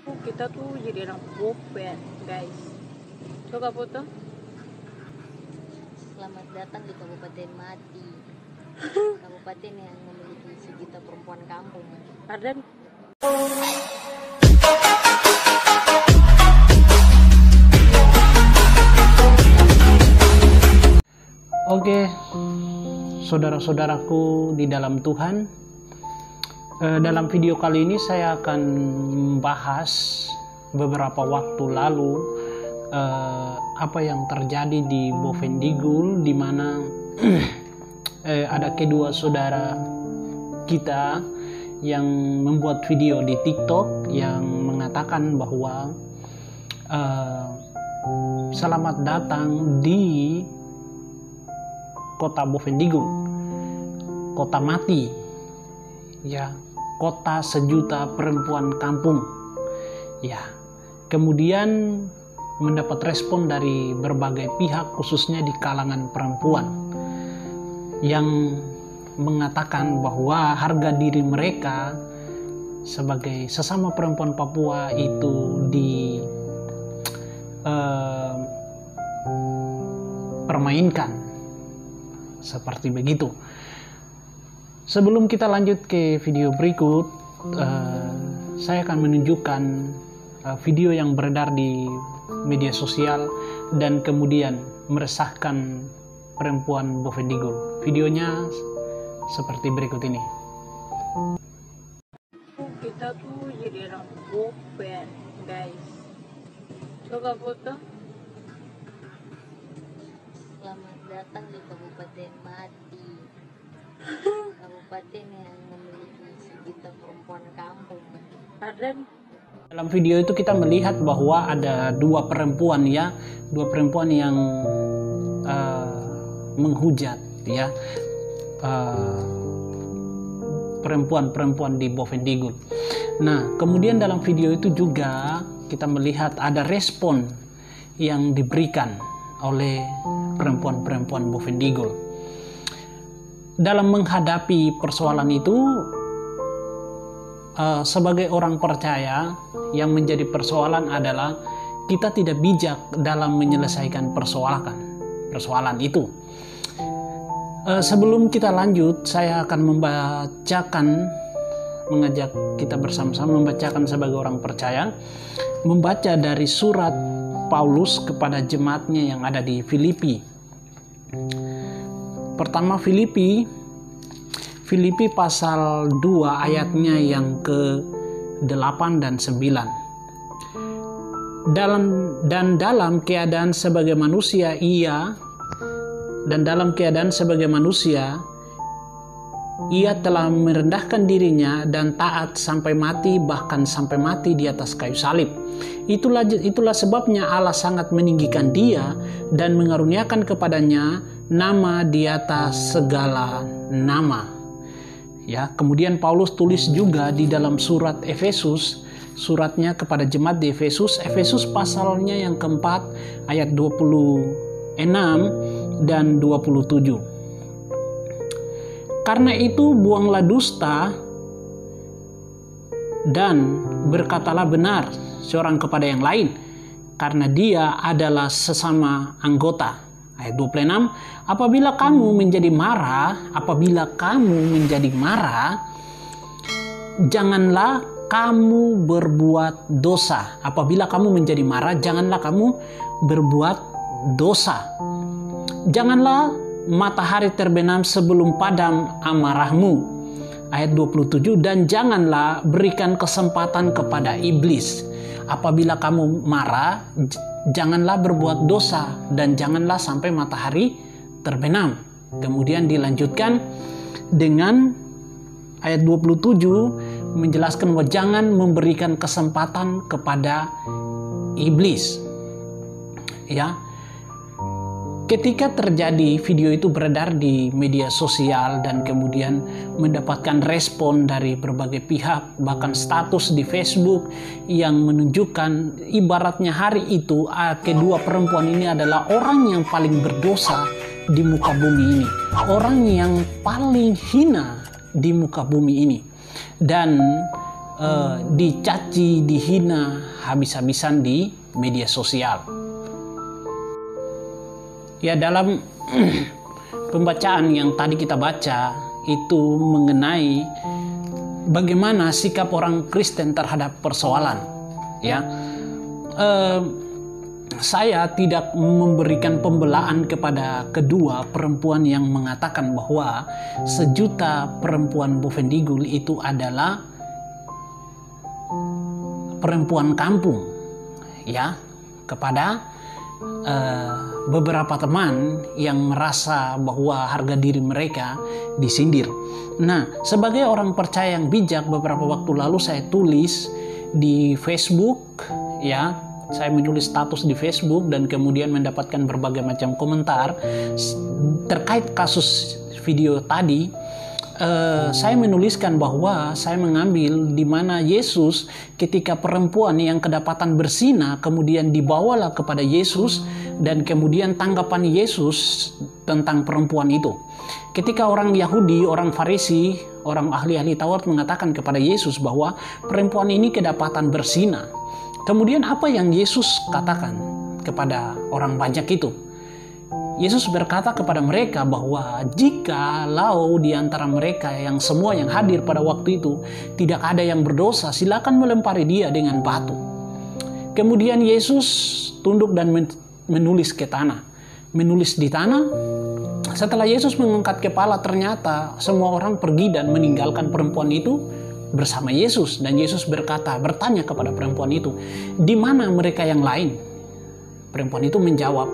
Kita tuh jadi anak bopet, guys. Coba foto. Selamat datang di Kabupaten Mati. Kabupaten yang memiliki sejuta perempuan kampung. Arden. Oke, saudara-saudaraku di dalam Tuhan, dalam video kali ini saya akan membahas beberapa waktu lalu apa yang terjadi di Bovendigul, di mana ada kedua saudara kita yang membuat video di TikTok yang mengatakan bahwa selamat datang di kota Bovendigul, kota mati, ya, kota sejuta perempuan kampung, ya. Kemudian mendapat respon dari berbagai pihak, khususnya di kalangan perempuan, yang mengatakan bahwa harga diri mereka sebagai sesama perempuan Papua itu permainkan. Seperti begitu. Sebelum kita lanjut ke video berikut, saya akan menunjukkan video yang beredar di media sosial dan kemudian meresahkan perempuan Bovendigul. Videonya seperti berikut ini. Kita tuh jadi anak bopet, guys. Coba foto. Selamat datang di Kabupaten Mati. Kabupaten yang memiliki sejuta perempuan kampung. Arden. Dalam video itu kita melihat bahwa ada dua perempuan, ya, dua perempuan yang menghujat, ya, perempuan-perempuan di Bovendigul. Nah, kemudian dalam video itu juga kita melihat ada respon yang diberikan oleh perempuan-perempuan Bovendigul. Dalam menghadapi persoalan itu, sebagai orang percaya, yang menjadi persoalan adalah kita tidak bijak dalam menyelesaikan persoalan itu. Sebelum kita lanjut, saya akan mengajak kita bersama-sama membacakan sebagai orang percaya, membaca dari surat Paulus kepada jemaatnya yang ada di Filipi. Pertama, Filipi pasal 2 ayatnya yang ke-8 dan 9. Dalam keadaan sebagai manusia ia telah merendahkan dirinya dan taat sampai mati, bahkan sampai mati di atas kayu salib. Itulah sebabnya Allah sangat meninggikan dia dan mengaruniakan kepadanya nama di atas segala nama. Ya, kemudian Paulus tulis juga di dalam surat Efesus, suratnya kepada jemaat di Efesus pasalnya yang keempat ayat 26 dan 27. Karena itu buanglah dusta dan berkatalah benar seorang kepada yang lain, karena dia adalah sesama anggota. Ayat 26, apabila kamu menjadi marah, janganlah kamu berbuat dosa. Apabila kamu menjadi marah, janganlah kamu berbuat dosa. Janganlah matahari terbenam sebelum padam amarahmu. Ayat 27, dan janganlah berikan kesempatan kepada iblis. Apabila kamu marah, janganlah berbuat dosa dan janganlah sampai matahari terbenam. Kemudian dilanjutkan dengan ayat 27 menjelaskan bahwa jangan memberikan kesempatan kepada iblis. Ya. Ketika terjadi video itu beredar di media sosial dan kemudian mendapatkan respon dari berbagai pihak, bahkan status di Facebook yang menunjukkan ibaratnya hari itu kedua perempuan ini adalah orang yang paling berdosa di muka bumi ini, orang yang paling hina di muka bumi ini. Dan dicaci, dihina habis-habisan di media sosial. Ya, dalam pembacaan yang tadi kita baca itu mengenai bagaimana sikap orang Kristen terhadap persoalan. Ya, saya tidak memberikan pembelaan kepada kedua perempuan yang mengatakan bahwa 1.000.000 perempuan Bovendigul itu adalah perempuan kampung, ya, kepada beberapa teman yang merasa bahwa harga diri mereka disindir. Nah, sebagai orang percaya yang bijak, beberapa waktu lalu saya tulis di Facebook, ya, saya menulis status di Facebook dan kemudian mendapatkan berbagai macam komentar terkait kasus video tadi. Saya menuliskan bahwa saya mengambil di mana Yesus ketika perempuan yang kedapatan berzina kemudian dibawalah kepada Yesus, dan kemudian tanggapan Yesus tentang perempuan itu. Ketika orang Yahudi, orang Farisi, orang ahli-ahli Taurat mengatakan kepada Yesus bahwa perempuan ini kedapatan berzina. Kemudian apa yang Yesus katakan kepada orang banyak itu? Yesus berkata kepada mereka bahwa jikalau di antara mereka yang semua yang hadir pada waktu itu tidak ada yang berdosa, silakan melempari dia dengan batu. Kemudian Yesus tunduk dan menulis ke tanah. Menulis di tanah. Setelah Yesus mengangkat kepala, ternyata semua orang pergi dan meninggalkan perempuan itu bersama Yesus. Dan Yesus bertanya kepada perempuan itu, di mana mereka yang lain? Perempuan itu menjawab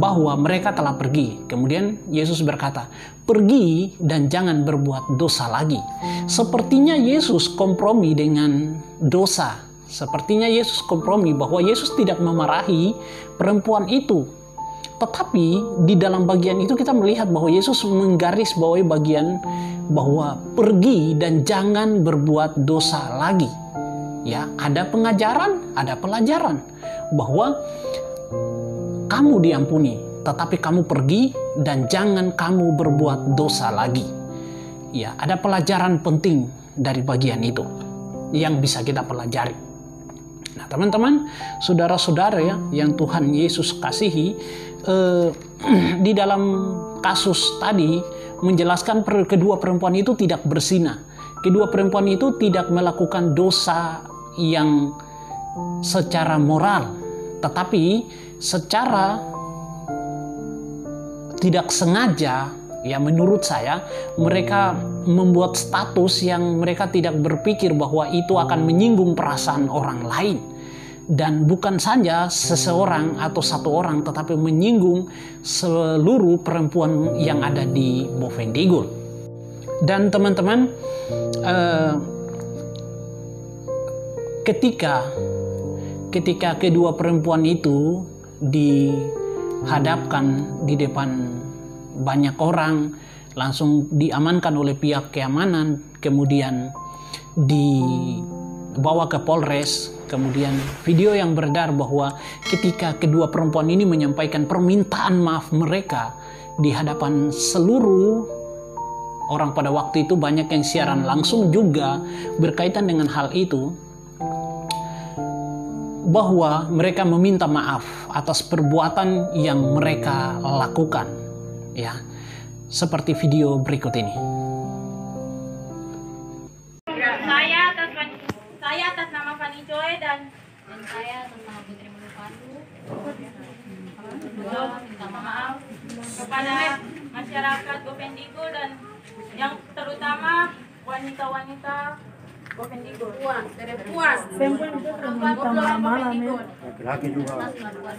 bahwa mereka telah pergi. Kemudian Yesus berkata, pergi dan jangan berbuat dosa lagi. Sepertinya Yesus kompromi dengan dosa. Sepertinya Yesus kompromi bahwa Yesus tidak memarahi perempuan itu. Tetapi di dalam bagian itu kita melihat bahwa Yesus menggarisbawahi bagian bahwa pergi dan jangan berbuat dosa lagi. Ya, ada pengajaran, ada pelajaran bahwa kamu diampuni, tetapi kamu pergi dan jangan kamu berbuat dosa lagi. Ya, ada pelajaran penting dari bagian itu yang bisa kita pelajari. Nah, teman-teman, saudara-saudara ya, yang Tuhan Yesus kasihi, di dalam kasus tadi menjelaskan kedua perempuan itu tidak berzina. Kedua perempuan itu tidak melakukan dosa yang secara moral, tetapi secara tidak sengaja, ya menurut saya, mereka membuat status yang mereka tidak berpikir bahwa itu akan menyinggung perasaan orang lain. Dan bukan saja seseorang atau satu orang, tetapi menyinggung seluruh perempuan yang ada di Bovendigul. Dan teman-teman, ketika kedua perempuan itu dihadapkan di depan banyak orang, langsung diamankan oleh pihak keamanan, kemudian dibawa ke Polres. Kemudian video yang beredar bahwa ketika kedua perempuan ini menyampaikan permintaan maaf mereka di hadapan seluruh orang pada waktu itu, banyak yang siaran langsung juga berkaitan dengan hal itu, bahwa mereka meminta maaf atas perbuatan yang mereka lakukan, ya, seperti video berikut ini. Saya atas nama Fanny Joy dan saya atas nama Putri Menupandu minta maaf kepada masyarakat Bovendigul dan yang terutama wanita-wanita Bovendigul. Perempuan Bovendigul atas bantuan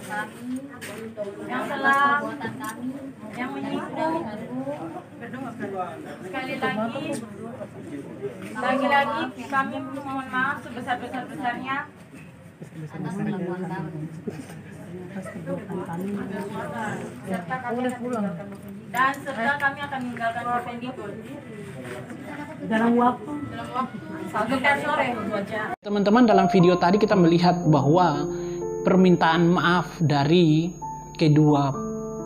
kami, yang telah perbuatan kami, yang menyinggung. Sekali lagi kami mohon maaf sebesar-besarnya atas kelakuan kami. serta kami akan meninggalkan Bovendigul dalam waktu 1 sore. Teman-teman, dalam video tadi kita melihat bahwa permintaan maaf dari kedua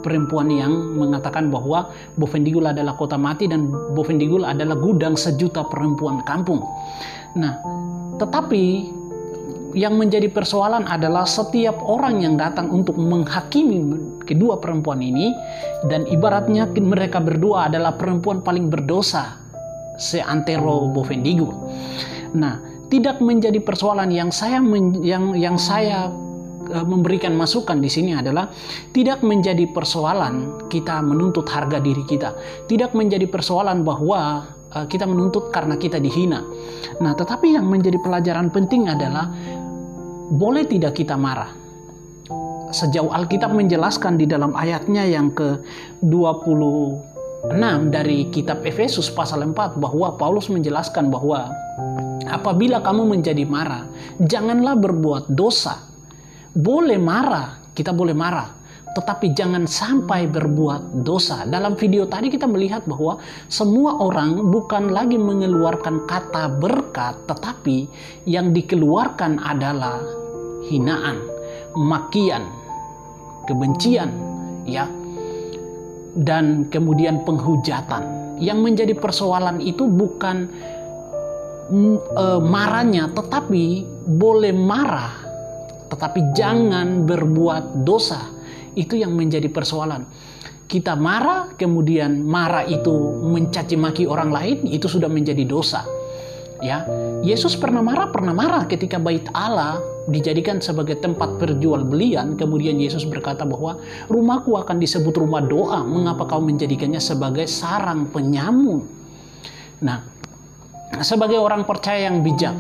perempuan yang mengatakan bahwa Bovendigul adalah kota mati dan Bovendigul adalah gudang 1.000.000 perempuan kampung. Nah, Tetapi yang menjadi persoalan adalah setiap orang yang datang untuk menghakimi kedua perempuan ini, dan ibaratnya mereka berdua adalah perempuan paling berdosa seantero Bovendigul. Nah, tidak menjadi persoalan. Yang saya memberikan masukan di sini adalah tidak menjadi persoalan kita menuntut harga diri kita, tidak menjadi persoalan bahwa kita menuntut karena kita dihina. Nah, tetapi yang menjadi pelajaran penting adalah boleh tidak kita marah. Sejauh Alkitab menjelaskan di dalam ayatnya yang ke-26 dari kitab Efesus pasal 4, bahwa Paulus menjelaskan bahwa apabila kamu menjadi marah, janganlah berbuat dosa. Boleh marah, kita boleh marah, tetapi jangan sampai berbuat dosa. Dalam video tadi kita melihat bahwa semua orang bukan lagi mengeluarkan kata berkat, tetapi yang dikeluarkan adalah hinaan, makian, kebencian, ya, dan kemudian penghujatan. Yang menjadi persoalan itu bukan marahnya, tetapi boleh marah, tetapi jangan berbuat dosa. Itu yang menjadi persoalan. Kita marah, kemudian marah itu mencaci maki orang lain, itu sudah menjadi dosa. Ya, Yesus pernah marah ketika Bait Allah dijadikan sebagai tempat perjualbelian. Kemudian Yesus berkata bahwa rumahku akan disebut rumah doa, mengapa kau menjadikannya sebagai sarang penyamun? Nah, sebagai orang percaya yang bijak,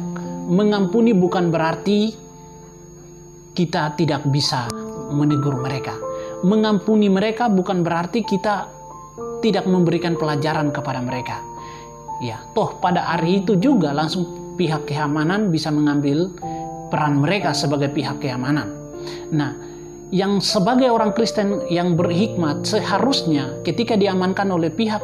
mengampuni bukan berarti kita tidak bisa menegur mereka. Mengampuni mereka bukan berarti kita tidak memberikan pelajaran kepada mereka. Ya, toh pada hari itu juga langsung pihak keamanan bisa mengambil peran mereka sebagai pihak keamanan. Nah, yang sebagai orang Kristen yang berhikmat, seharusnya ketika diamankan oleh pihak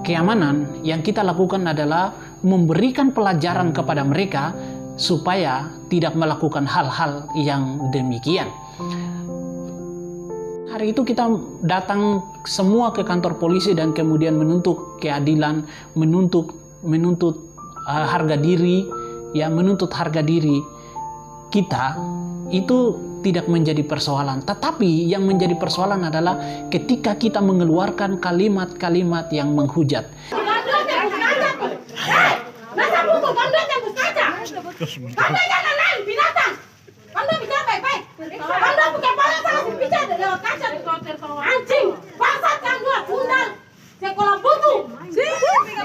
keamanan, yang kita lakukan adalah memberikan pelajaran kepada mereka supaya tidak melakukan hal-hal yang demikian. Hari itu kita datang semua ke kantor polisi dan kemudian menuntut keadilan, menuntut harga diri, ya, menuntut harga diri kita. Itu tidak menjadi persoalan. Tetapi yang menjadi persoalan adalah ketika kita mengeluarkan kalimat-kalimat yang menghujat. Anda jangan lain binatang. Anda bicara baik-baik. Anda bukan banyak sangat bicara dari kaca. Anjing, bangsat yang dua, sundal, sekolah butuh. Bicara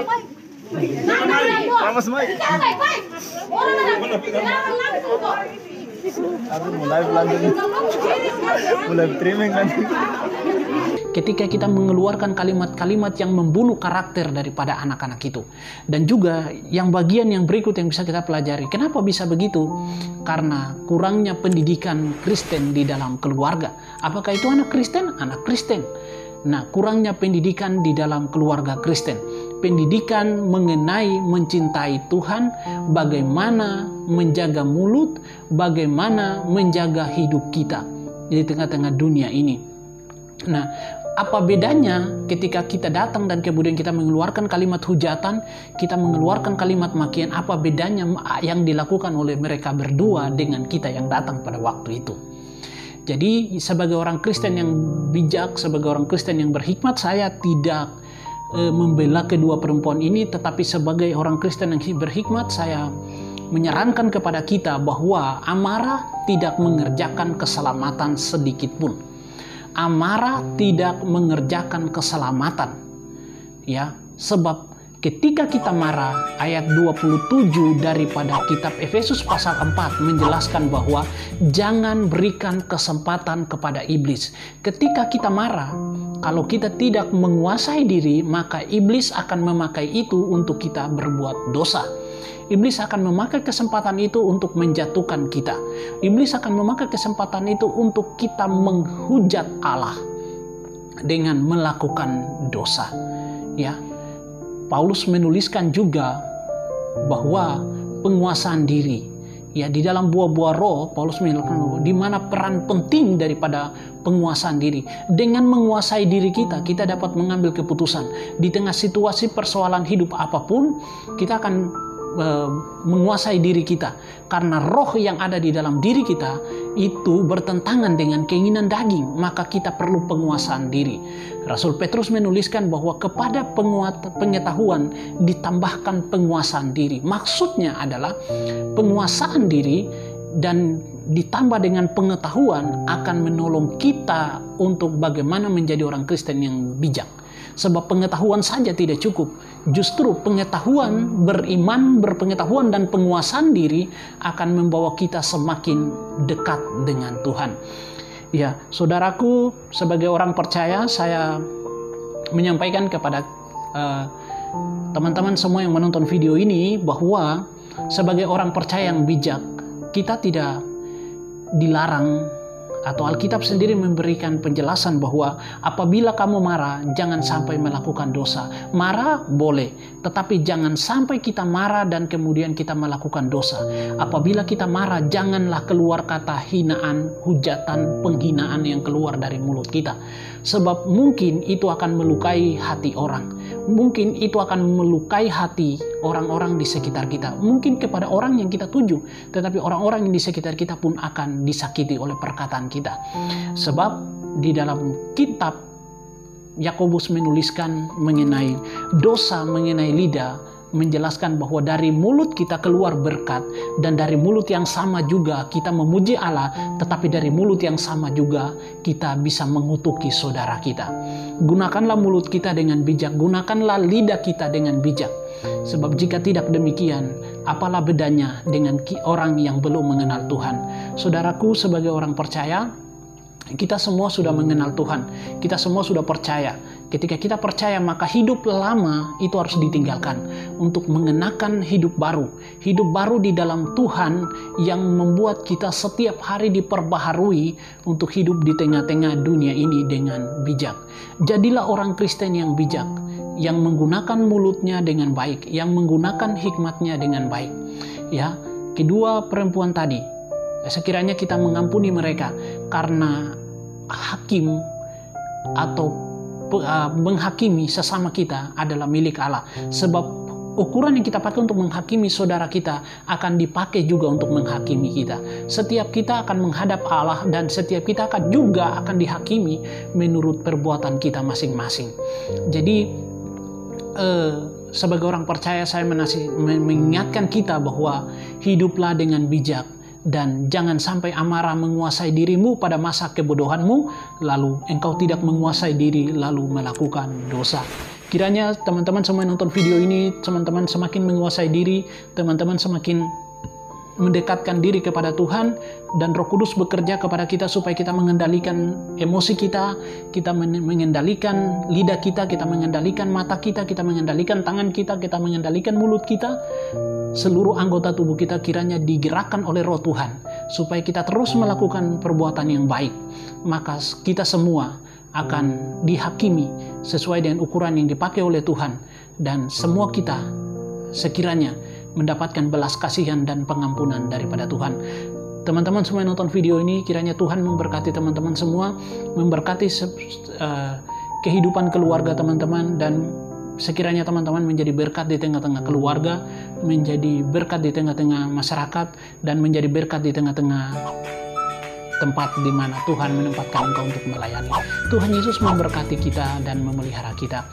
baik-baik. Orang ada bicara langsung kok. Aku mulai streaming kan. Ketika kita mengeluarkan kalimat-kalimat yang membunuh karakter daripada anak-anak itu. Dan juga yang bagian yang berikut yang bisa kita pelajari. Kenapa bisa begitu? Karena kurangnya pendidikan Kristen di dalam keluarga. Apakah itu anak Kristen? Anak Kristen. Nah, kurangnya pendidikan di dalam keluarga Kristen. Pendidikan mengenai mencintai Tuhan, bagaimana menjaga mulut, bagaimana menjaga hidup kita di tengah-tengah dunia ini. Nah, apa bedanya ketika kita datang dan kemudian kita mengeluarkan kalimat hujatan, kita mengeluarkan kalimat makian, apa bedanya yang dilakukan oleh mereka berdua dengan kita yang datang pada waktu itu? Jadi sebagai orang Kristen yang bijak, sebagai orang Kristen yang berhikmat, saya tidak membela kedua perempuan ini, tetapi sebagai orang Kristen yang berhikmat, saya menyarankan kepada kita bahwa amarah tidak mengerjakan keselamatan sedikit pun. Amarah tidak mengerjakan keselamatan. Ya, sebab ketika kita marah, ayat 27 daripada kitab Efesus pasal 4 menjelaskan bahwa jangan berikan kesempatan kepada iblis. Ketika kita marah, kalau kita tidak menguasai diri, maka iblis akan memakai itu untuk kita berbuat dosa. Iblis akan memakai kesempatan itu untuk menjatuhkan kita. Iblis akan memakai kesempatan itu untuk kita menghujat Allah dengan melakukan dosa. Ya, Paulus menuliskan juga bahwa penguasaan diri. Ya, di dalam buah-buah roh, Paulus menyebutkan di mana peran penting daripada penguasaan diri. Dengan menguasai diri kita, kita dapat mengambil keputusan. Di tengah situasi persoalan hidup apapun, kita akan menguasai diri kita, karena roh yang ada di dalam diri kita itu bertentangan dengan keinginan daging, maka kita perlu penguasaan diri. Rasul Petrus menuliskan bahwa kepada pengetahuan ditambahkan penguasaan diri. Maksudnya adalah penguasaan diri dan ditambah dengan pengetahuan akan menolong kita untuk bagaimana menjadi orang Kristen yang bijak. Sebab pengetahuan saja tidak cukup. Justru pengetahuan, beriman, berpengetahuan dan penguasaan diri akan membawa kita semakin dekat dengan Tuhan. Ya, saudaraku, sebagai orang percaya, saya menyampaikan kepada teman-teman semua yang menonton video ini bahwa sebagai orang percaya yang bijak, kita tidak dilarang, atau Alkitab sendiri memberikan penjelasan bahwa apabila kamu marah, jangan sampai melakukan dosa. Marah boleh, tetapi jangan sampai kita marah dan kemudian kita melakukan dosa. Apabila kita marah, janganlah keluar kata hinaan, hujatan, penghinaan yang keluar dari mulut kita. Sebab mungkin itu akan melukai hati orang. Mungkin itu akan melukai hati orang-orang di sekitar kita. Mungkin kepada orang yang kita tuju, tetapi orang-orang yang di sekitar kita pun akan disakiti oleh perkataan kita. Sebab di dalam kitab Yakobus menuliskan mengenai dosa, mengenai lidah, menjelaskan bahwa dari mulut kita keluar berkat, dan dari mulut yang sama juga kita memuji Allah, tetapi dari mulut yang sama juga kita bisa mengutuki saudara kita. Gunakanlah mulut kita dengan bijak, gunakanlah lidah kita dengan bijak. Sebab jika tidak demikian, apalah bedanya dengan orang yang belum mengenal Tuhan. Saudaraku, sebagai orang percaya, kita semua sudah mengenal Tuhan. Kita semua sudah percaya. Ketika kita percaya, maka hidup lama itu harus ditinggalkan untuk mengenakan hidup baru. Hidup baru di dalam Tuhan yang membuat kita setiap hari diperbaharui untuk hidup di tengah-tengah dunia ini dengan bijak. Jadilah orang Kristen yang bijak, yang menggunakan mulutnya dengan baik, yang menggunakan hikmatnya dengan baik. Ya, kedua perempuan tadi, sekiranya kita mengampuni mereka, karena hakim atau menghakimi sesama kita adalah milik Allah. Sebab ukuran yang kita pakai untuk menghakimi saudara kita akan dipakai juga untuk menghakimi kita. Setiap kita akan menghadap Allah, dan setiap kita juga akan dihakimi menurut perbuatan kita masing-masing. Jadi sebagai orang percaya, saya mengingatkan kita bahwa hiduplah dengan bijak, dan jangan sampai amarah menguasai dirimu pada masa kebodohanmu, lalu engkau tidak menguasai diri, lalu melakukan dosa. Kiranya teman-teman semua yang nonton video ini, teman-teman semakin menguasai diri, teman-teman semakin mendekatkan diri kepada Tuhan, dan Roh Kudus bekerja kepada kita supaya kita mengendalikan emosi kita, kita mengendalikan lidah kita mengendalikan mata kita mengendalikan tangan kita mengendalikan mulut kita. Seluruh anggota tubuh kita kiranya digerakkan oleh Roh Tuhan supaya kita terus melakukan perbuatan yang baik. Maka kita semua akan dihakimi sesuai dengan ukuran yang dipakai oleh Tuhan, dan semua kita sekiranya mendapatkan belas kasihan dan pengampunan daripada Tuhan. Teman-teman semua yang nonton video ini, kiranya Tuhan memberkati teman-teman semua, memberkati kehidupan keluarga teman-teman, dan sekiranya teman-teman menjadi berkat di tengah-tengah keluarga, menjadi berkat di tengah-tengah masyarakat, dan menjadi berkat di tengah-tengah tempat di mana Tuhan menempatkan engkau untuk melayani. Tuhan Yesus memberkati kita dan memelihara kita.